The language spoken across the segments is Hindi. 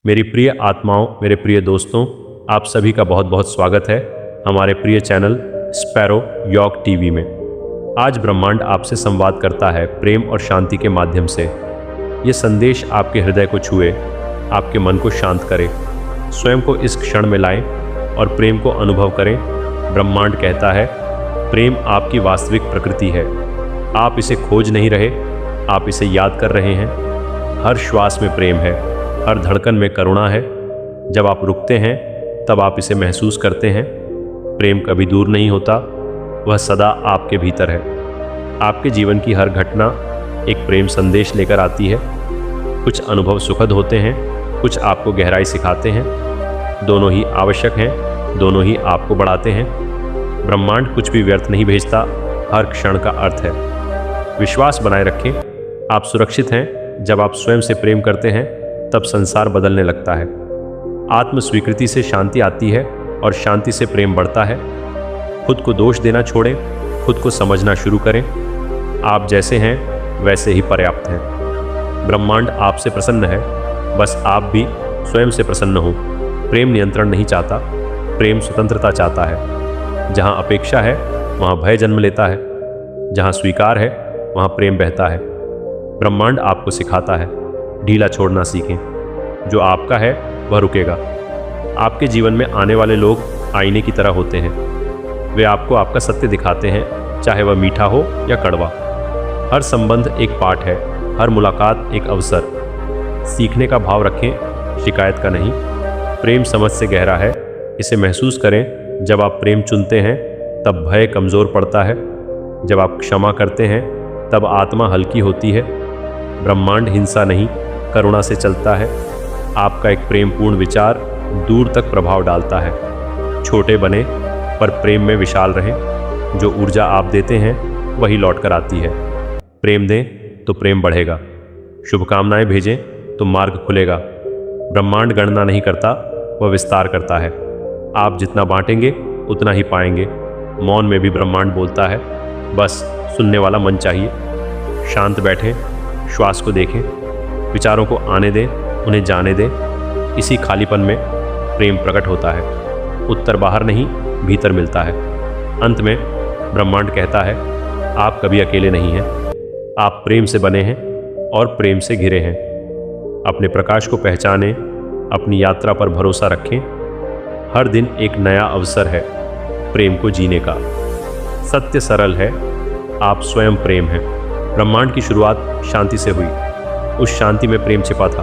मेरी प्रिय आत्माओं, मेरे प्रिय दोस्तों, आप सभी का बहुत बहुत स्वागत है हमारे प्रिय चैनल स्पैरो यॉग टीवी में। आज ब्रह्मांड आपसे संवाद करता है प्रेम और शांति के माध्यम से। ये संदेश आपके हृदय को छुए, आपके मन को शांत करे, स्वयं को इस क्षण में लाएं और प्रेम को अनुभव करें। ब्रह्मांड कहता है, प्रेम आपकी वास्तविक प्रकृति है। आप इसे खोज नहीं रहे, आप इसे याद कर रहे हैं। हर श्वास में प्रेम है, हर धड़कन में करुणा है। जब आप रुकते हैं तब आप इसे महसूस करते हैं। प्रेम कभी दूर नहीं होता, वह सदा आपके भीतर है। आपके जीवन की हर घटना एक प्रेम संदेश लेकर आती है। कुछ अनुभव सुखद होते हैं, कुछ आपको गहराई सिखाते हैं। दोनों ही आवश्यक हैं, दोनों ही आपको बढ़ाते हैं। ब्रह्मांड कुछ भी व्यर्थ नहीं भेजता, हर क्षण का अर्थ है। विश्वास बनाए रखें, आप सुरक्षित हैं। जब आप स्वयं से प्रेम करते हैं तब संसार बदलने लगता है। आत्म स्वीकृति से शांति आती है और शांति से प्रेम बढ़ता है। खुद को दोष देना छोड़ें, खुद को समझना शुरू करें। आप जैसे हैं वैसे ही पर्याप्त हैं। ब्रह्मांड आपसे प्रसन्न है, बस आप भी स्वयं से प्रसन्न हो। प्रेम नियंत्रण नहीं चाहता, प्रेम स्वतंत्रता चाहता है। जहाँ अपेक्षा है वहाँ भय जन्म लेता है, जहाँ स्वीकार है वहाँ प्रेम बहता है। ब्रह्मांड आपको सिखाता है, ढीला छोड़ना सीखें। जो आपका है वह रुकेगा। आपके जीवन में आने वाले लोग आईने की तरह होते हैं। वे आपको आपका सत्य दिखाते हैं, चाहे वह मीठा हो या कड़वा। हर संबंध एक पाठ है, हर मुलाकात एक अवसर। सीखने का भाव रखें, शिकायत का नहीं। प्रेम समझ से गहरा है, इसे महसूस करें। जब आप प्रेम चुनते हैं तब भय कमज़ोर पड़ता है। जब आप क्षमा करते हैं तब आत्मा हल्की होती है। ब्रह्मांड हिंसा नहीं, करुणा से चलता है। आपका एक प्रेमपूर्ण विचार दूर तक प्रभाव डालता है। छोटे बने पर प्रेम में विशाल रहें। जो ऊर्जा आप देते हैं वही लौट कर आती है। प्रेम दें तो प्रेम बढ़ेगा। शुभकामनाएं भेजें तो मार्ग खुलेगा। ब्रह्मांड गणना नहीं करता, वह विस्तार करता है। आप जितना बांटेंगे उतना ही पाएंगे। मौन में भी ब्रह्मांड बोलता है, बस सुनने वाला मन चाहिए। शांत बैठें, श्वास को देखें, विचारों को आने दें, उन्हें जाने दें। इसी खालीपन में प्रेम प्रकट होता है। उत्तर बाहर नहीं, भीतर मिलता है। अंत में ब्रह्मांड कहता है, आप कभी अकेले नहीं हैं। आप प्रेम से बने हैं और प्रेम से घिरे हैं। अपने प्रकाश को पहचानें, अपनी यात्रा पर भरोसा रखें। हर दिन एक नया अवसर है प्रेम को जीने का। सत्य सरल है, आप स्वयं प्रेम हैं। ब्रह्मांड की शुरुआत शांति से हुई। उस शांति में प्रेम छिपा था।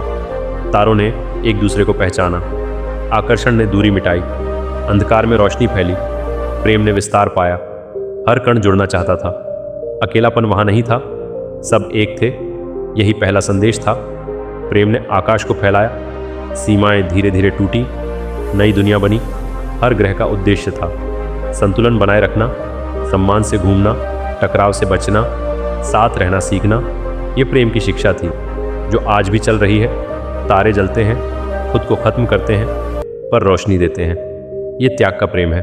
तारों ने एक दूसरे को पहचाना, आकर्षण ने दूरी मिटाई, अंधकार में रोशनी फैली, प्रेम ने विस्तार पाया। हर कण जुड़ना चाहता था। अकेलापन वहाँ नहीं था, सब एक थे। यही पहला संदेश था। प्रेम ने आकाश को फैलाया, सीमाएं धीरे धीरे टूटी, नई दुनिया बनी। हर ग्रह का उद्देश्य था संतुलन बनाए रखना, सम्मान से घूमना, टकराव से बचना, साथ रहना सीखना। ये प्रेम की शिक्षा थी जो आज भी चल रही है। तारे जलते हैं, खुद को खत्म करते हैं, पर रोशनी देते हैं। ये त्याग का प्रेम है,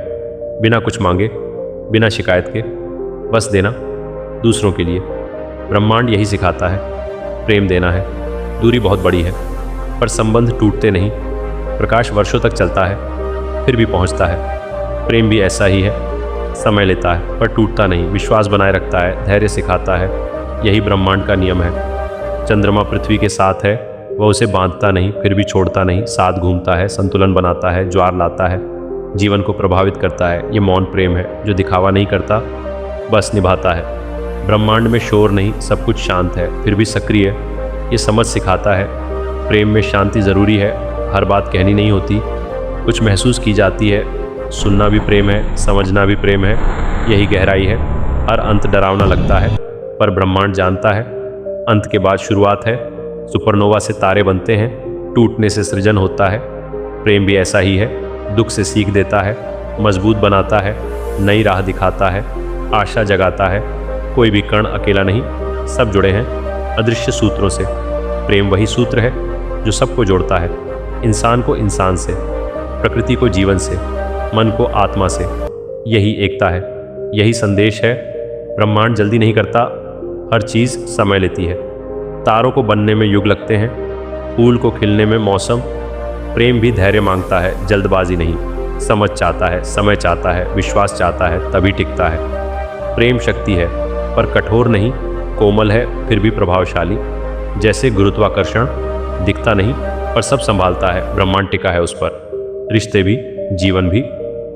बिना कुछ मांगे, बिना शिकायत के, बस देना दूसरों के लिए। ब्रह्मांड यही सिखाता है, प्रेम देना है। दूरी बहुत बड़ी है पर संबंध टूटते नहीं। प्रकाश वर्षों तक चलता है फिर भी पहुंचता है। प्रेम भी ऐसा ही है, समय लेता है पर टूटता नहीं। विश्वास बनाए रखता है, धैर्य सिखाता है। यही ब्रह्मांड का नियम है। चंद्रमा पृथ्वी के साथ है, वह उसे बांधता नहीं फिर भी छोड़ता नहीं। साथ घूमता है, संतुलन बनाता है, ज्वार लाता है, जीवन को प्रभावित करता है। ये मौन प्रेम है जो दिखावा नहीं करता, बस निभाता है। ब्रह्मांड में शोर नहीं, सब कुछ शांत है फिर भी सक्रिय। ये समझ सिखाता है, प्रेम में शांति ज़रूरी है। हर बात कहनी नहीं होती, कुछ महसूस की जाती है। सुनना भी प्रेम है, समझना भी प्रेम है। यही गहराई है। हर अंत डरावना लगता है पर ब्रह्मांड जानता है अंत के बाद शुरुआत है। सुपरनोवा से तारे बनते हैं, टूटने से सृजन होता है। प्रेम भी ऐसा ही है, दुख से सीख देता है, मजबूत बनाता है, नई राह दिखाता है, आशा जगाता है। कोई भी कण अकेला नहीं, सब जुड़े हैं अदृश्य सूत्रों से। प्रेम वही सूत्र है जो सबको जोड़ता है, इंसान को इंसान से, प्रकृति को जीवन से, मन को आत्मा से। यही एकता है, यही संदेश है। ब्रह्मांड जल्दी नहीं करता, हर चीज़ समय लेती है। तारों को बनने में युग लगते हैं, फूल को खिलने में मौसम, प्रेम भी धैर्य मांगता है, जल्दबाजी नहीं। समझ चाहता है, समय चाहता है, विश्वास चाहता है, तभी टिकता है। प्रेम शक्ति है पर कठोर नहीं, कोमल है फिर भी प्रभावशाली। जैसे गुरुत्वाकर्षण दिखता नहीं पर सब संभालता है, ब्रह्मांड टिका है उस पर। रिश्ते भी, जीवन भी।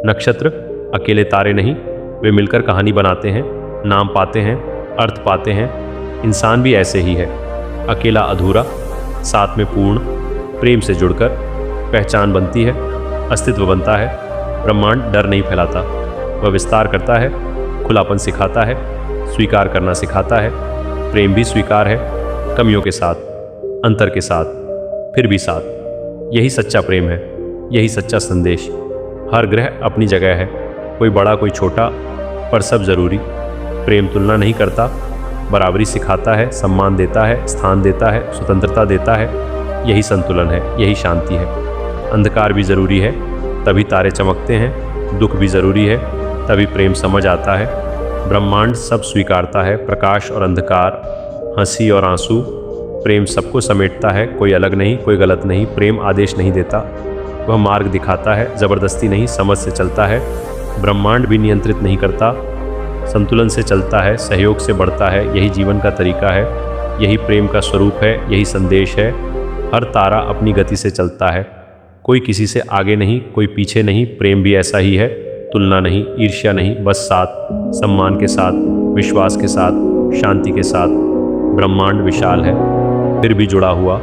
नक्षत्र अकेले तारे नहीं, वे मिलकर कहानी बनाते हैं, नाम पाते हैं, अर्थ पाते हैं। इंसान भी ऐसे ही है, अकेला अधूरा, साथ में पूर्ण। प्रेम से जुड़कर पहचान बनती है, अस्तित्व बनता है। ब्रह्मांड डर नहीं फैलाता, वह विस्तार करता है, खुलापन सिखाता है, स्वीकार करना सिखाता है। प्रेम भी स्वीकार है, कमियों के साथ, अंतर के साथ, फिर भी साथ। यही सच्चा प्रेम है, यही सच्चा संदेश। हर ग्रह अपनी जगह है, कोई बड़ा कोई छोटा, पर सब जरूरी। प्रेम तुलना नहीं करता, बराबरी सिखाता है, सम्मान देता है, स्थान देता है, स्वतंत्रता देता है। यही संतुलन है, यही शांति है। अंधकार भी ज़रूरी है, तभी तारे चमकते हैं। दुख भी ज़रूरी है, तभी प्रेम समझ आता है। ब्रह्मांड सब स्वीकारता है, प्रकाश और अंधकार, हंसी और आंसू। प्रेम सबको समेटता है, कोई अलग नहीं, कोई गलत नहीं। प्रेम आदेश नहीं देता, वह मार्ग दिखाता है, ज़बरदस्ती नहीं, समझ से चलता है। ब्रह्मांड भी नियंत्रित नहीं करता, संतुलन से चलता है, सहयोग से बढ़ता है। यही जीवन का तरीका है, यही प्रेम का स्वरूप है, यही संदेश है। हर तारा अपनी गति से चलता है, कोई किसी से आगे नहीं, कोई पीछे नहीं। प्रेम भी ऐसा ही है, तुलना नहीं, ईर्ष्या नहीं, बस साथ, सम्मान के साथ, विश्वास के साथ, शांति के साथ। ब्रह्मांड विशाल है फिर भी जुड़ा हुआ,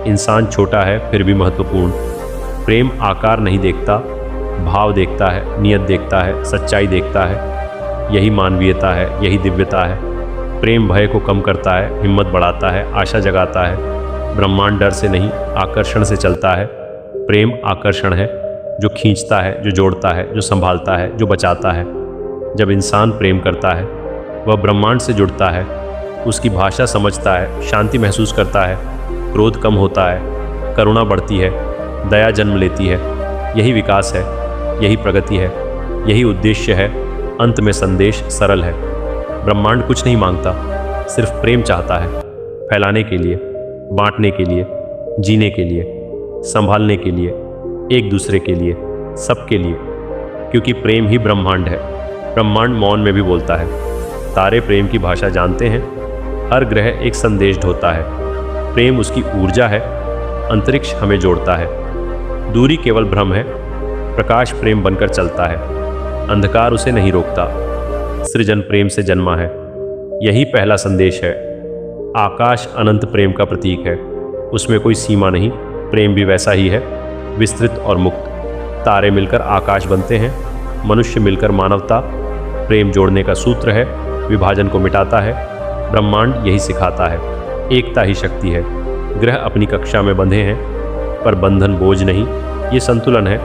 इंसान छोटा है फिर भी महत्वपूर्ण। प्रेम आकार नहीं देखता, भाव देखता है, नियत देखता है, सच्चाई देखता है। यही मानवीयता है, यही दिव्यता है। प्रेम भय को कम करता है, हिम्मत बढ़ाता है, आशा जगाता है। ब्रह्मांड डर से नहीं, आकर्षण से चलता है। प्रेम आकर्षण है, जो खींचता है, जो जोड़ता है, जो संभालता है, जो बचाता है। जब इंसान प्रेम करता है, वह ब्रह्मांड से जुड़ता है, उसकी भाषा समझता है, शांति महसूस करता है, क्रोध कम होता है, करुणा बढ़ती है, दया जन्म लेती है। यही विकास है, यही प्रगति है, यही उद्देश्य है। अंत में संदेश सरल है, ब्रह्मांड कुछ नहीं मांगता, सिर्फ प्रेम चाहता है, फैलाने के लिए, बांटने के लिए, जीने के लिए, संभालने के लिए, एक दूसरे के लिए, सबके लिए। क्योंकि प्रेम ही ब्रह्मांड है। ब्रह्मांड मौन में भी बोलता है, तारे प्रेम की भाषा जानते हैं। हर ग्रह एक संदेश ढोता है, प्रेम उसकी ऊर्जा है। अंतरिक्ष हमें जोड़ता है, दूरी केवल भ्रम है। प्रकाश प्रेम बनकर चलता है, अंधकार उसे नहीं रोकता। सृजन प्रेम से जन्मा है, यही पहला संदेश है। आकाश अनंत प्रेम का प्रतीक है, उसमें कोई सीमा नहीं। प्रेम भी वैसा ही है, विस्तृत और मुक्त। तारे मिलकर आकाश बनते हैं, मनुष्य मिलकर मानवता। प्रेम जोड़ने का सूत्र है, विभाजन को मिटाता है। ब्रह्मांड यही सिखाता है, एकता ही शक्ति है। ग्रह अपनी कक्षा में बंधे हैं, पर बंधन बोझ नहीं, ये संतुलन है।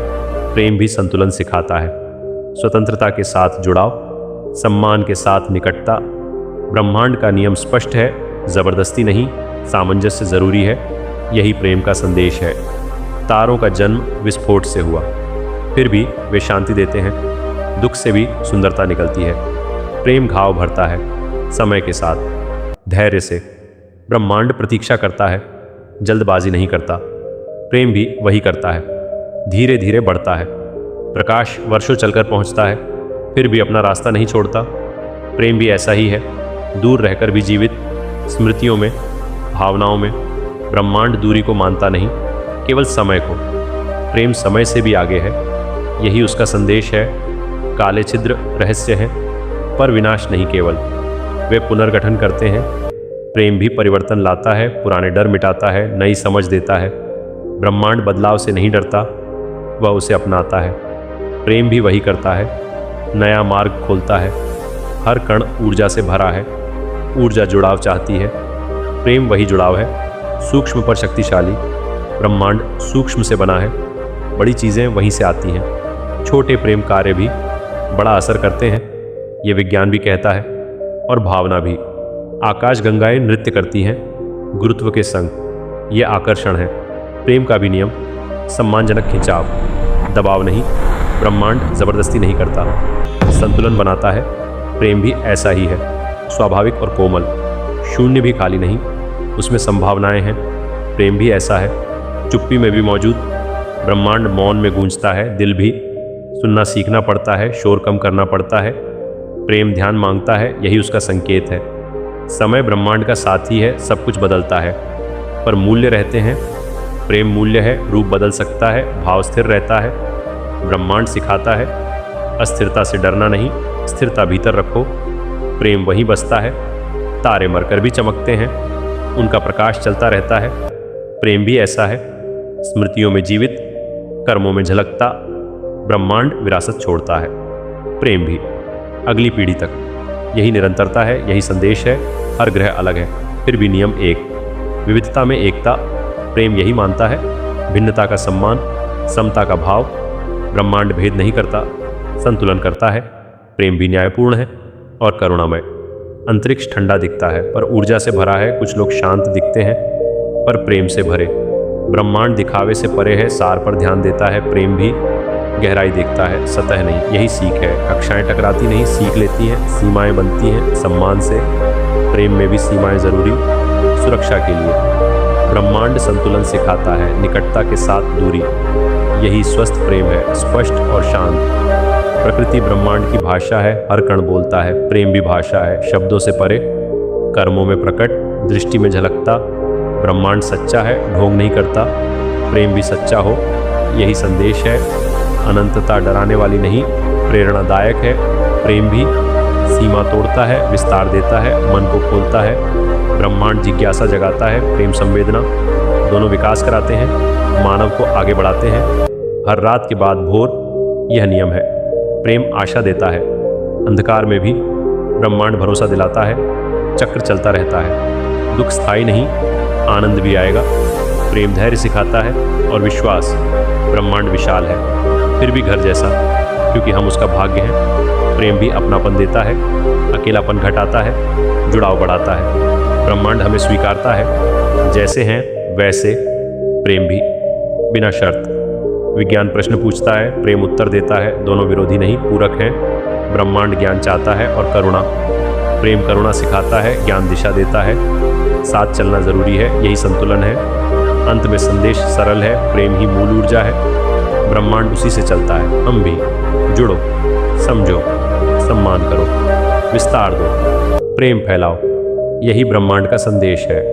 प्रेम भी संतुलन सिखाता है, स्वतंत्रता के साथ जुड़ाव, सम्मान के साथ निकटता। ब्रह्मांड का नियम स्पष्ट है, जबरदस्ती नहीं, सामंजस्य जरूरी है। यही प्रेम का संदेश है। तारों का जन्म विस्फोट से हुआ, फिर भी वे शांति देते हैं। दुख से भी सुंदरता निकलती है। प्रेम घाव भरता है, समय के साथ, धैर्य से। ब्रह्मांड प्रतीक्षा करता है, जल्दबाजी नहीं करता। प्रेम भी वही करता है, धीरे धीरे बढ़ता है। प्रकाश वर्षों चलकर पहुंचता है, फिर भी अपना रास्ता नहीं छोड़ता। प्रेम भी ऐसा ही है, दूर रहकर भी जीवित, स्मृतियों में, भावनाओं में। ब्रह्मांड दूरी को मानता नहीं, केवल समय को। प्रेम समय से भी आगे है, यही उसका संदेश है। काले छिद्र रहस्य हैं, पर विनाश नहीं केवल, वे पुनर्गठन करते हैं। प्रेम भी परिवर्तन लाता है, पुराने डर मिटाता है, नई समझ देता है। ब्रह्मांड बदलाव से नहीं डरता, वह उसे अपनाता है। प्रेम भी वही करता है, नया मार्ग खोलता है। हर कण ऊर्जा से भरा है, ऊर्जा जुड़ाव चाहती है। प्रेम वही जुड़ाव है, सूक्ष्म पर शक्तिशाली। ब्रह्मांड सूक्ष्म से बना है, बड़ी चीज़ें वहीं से आती हैं। छोटे प्रेम कार्य भी बड़ा असर करते हैं, ये विज्ञान भी कहता है, और भावना भी। आकाश गंगाएं नृत्य करती हैं गुरुत्व के संग, ये आकर्षण है। प्रेम का भी नियम, सम्मानजनक खिंचाव, दबाव नहीं। ब्रह्मांड जबरदस्ती नहीं करता, संतुलन बनाता है। प्रेम भी ऐसा ही है, स्वाभाविक और कोमल, शून्य भी खाली नहीं, उसमें संभावनाएं हैं। प्रेम भी ऐसा है, चुप्पी में भी मौजूद, ब्रह्मांड मौन में गूंजता है, दिल भी सुनना सीखना पड़ता है, शोर कम करना पड़ता है। प्रेम ध्यान मांगता है, यही उसका संकेत है। समय ब्रह्मांड का साथी है, सब कुछ बदलता है पर मूल्य रहते हैं। प्रेम मूल्य है, रूप बदल सकता है, भाव स्थिर रहता है। ब्रह्मांड सिखाता है अस्थिरता से डरना नहीं, स्थिरता भीतर रखो। प्रेम वहीं बसता है, तारे मरकर भी चमकते हैं, उनका प्रकाश चलता रहता है। प्रेम भी ऐसा है, स्मृतियों में जीवित, कर्मों में झलकता। ब्रह्मांड विरासत छोड़ता है, प्रेम भी अगली पीढ़ी तक। यही निरंतरता है, यही संदेश है। हर ग्रह अलग है, फिर भी नियम एक, विविधता में एकता। प्रेम यही मानता है, भिन्नता का सम्मान, समता का भाव। ब्रह्मांड भेद नहीं करता, संतुलन करता है। प्रेम भी न्यायपूर्ण है और करुणामय। अंतरिक्ष ठंडा दिखता है पर ऊर्जा से भरा है, कुछ लोग शांत दिखते हैं पर प्रेम से भरे। ब्रह्मांड दिखावे से परे है, सार पर ध्यान देता है। प्रेम भी गहराई देखता है, सतह नहीं। यही सीख है, कक्षाएं टकराती नहीं, सीख लेती हैं, सीमाएं बनती हैं सम्मान से। प्रेम में भी सीमाएं जरूरी, सुरक्षा के लिए। ब्रह्मांड संतुलन सिखाता है, निकटता के साथ दूरी। यही स्वस्थ प्रेम है, स्पष्ट और शांत। प्रकृति ब्रह्मांड की भाषा है, हर कण बोलता है। प्रेम भी भाषा है, शब्दों से परे, कर्मों में प्रकट, दृष्टि में झलकता। ब्रह्मांड सच्चा है, ढोंग नहीं करता। प्रेम भी सच्चा हो, यही संदेश है। अनंतता डराने वाली नहीं, प्रेरणादायक है। प्रेम भी सीमा तोड़ता है, विस्तार देता है, मन को खोलता है। ब्रह्मांड जिज्ञासा जगाता है, प्रेम संवेदना, दोनों विकास कराते हैं, मानव को आगे बढ़ाते हैं। हर रात के बाद भोर, यह नियम है। प्रेम आशा देता है, अंधकार में भी ब्रह्मांड भरोसा दिलाता है। चक्र चलता रहता है, दुख स्थायी नहीं, आनंद भी आएगा। प्रेम धैर्य सिखाता है और विश्वास। ब्रह्मांड विशाल है, फिर भी घर जैसा, क्योंकि हम उसका भाग्य हैं। प्रेम भी अपनापन देता है, अकेलापन घटाता है, जुड़ाव बढ़ाता है। ब्रह्मांड हमें स्वीकारता है, जैसे हैं वैसे। प्रेम भी बिना शर्त। विज्ञान प्रश्न पूछता है, प्रेम उत्तर देता है। दोनों विरोधी नहीं, पूरक हैं। ब्रह्मांड ज्ञान चाहता है और करुणा। प्रेम करुणा सिखाता है, ज्ञान दिशा देता है। साथ चलना जरूरी है, यही संतुलन है। अंत में संदेश सरल है, प्रेम ही मूल ऊर्जा है। ब्रह्मांड उसी से चलता है। हम भी जुड़ो, समझो, सम्मान करो, विस्तार दो, प्रेम फैलाओ। यही ब्रह्मांड का संदेश है।